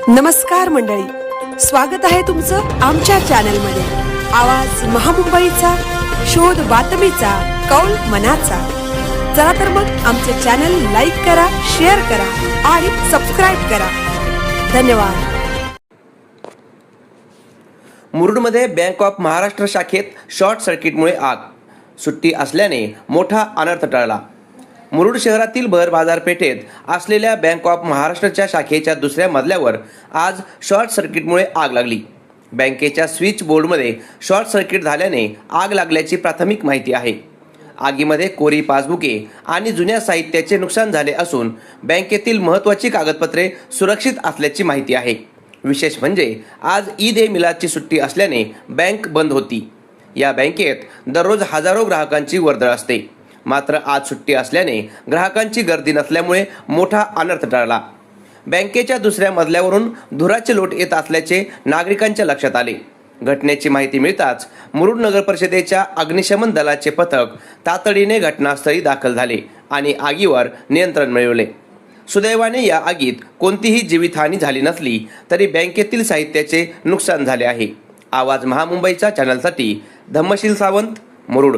नमस्कार मंडळी, स्वागत आहे तुमचं आमच्या चॅनलमध्ये। आवाज महामुंबईचा, शोध बातमीचा, कौल मनाचा। चला तर मग आमचे चॅनल लाईक करा, शेअर करा आणि सबस्क्राइब करा। धन्यवाद। मुरुडमध्ये बँक ऑफ महाराष्ट्र शाखेत शॉर्ट सर्किटमुळे आग, सुट्टी असल्याने मोठा अनर्थ टळला। मुरुड शहरातील भर बाजारपेठेत असलेल्या बँक ऑफ महाराष्ट्रच्या शाखेच्या दुसऱ्या मजल्यावर आज शॉर्ट सर्किटमुळे आग लागली। बँकेच्या स्विच बोर्डमध्ये शॉर्ट सर्किट झाल्याने आग लागल्याची प्राथमिक माहिती आहे। आगीमध्ये कोरी पासबुके आणि जुन्या साहित्याचे नुकसान झाले असून बँकेतील महत्त्वाची कागदपत्रे सुरक्षित असल्याची माहिती आहे। विशेष म्हणजे आज ईद ए मिलादची सुट्टी असल्याने बँक बंद होती। या बँकेत दररोज हजारो ग्राहकांची वर्दळ असते, मात्र आज सुट्टी असल्याने ग्राहकांची गर्दी नसल्यामुळे मोठा अनर्थ टळला। बँकेच्या दुसऱ्या मजल्यावरून धुराचे लोट येत असल्याचे नागरिकांच्या लक्षात आले। घटनेची माहिती मिळताच मुरुड नगर परिषदेच्या अग्निशमन दलाचे पथक तातडीने घटनास्थळी दाखल झाले आणि आगीवर नियंत्रण मिळवले। सुदैवाने या आगीत कोणतीही जीवितहानी झाली नसली तरी बँकेतील साहित्याचे नुकसान झाले आहे। आवाज महामुंबईच्या चॅनलसाठी धम्मशील सावंत, मुरुड।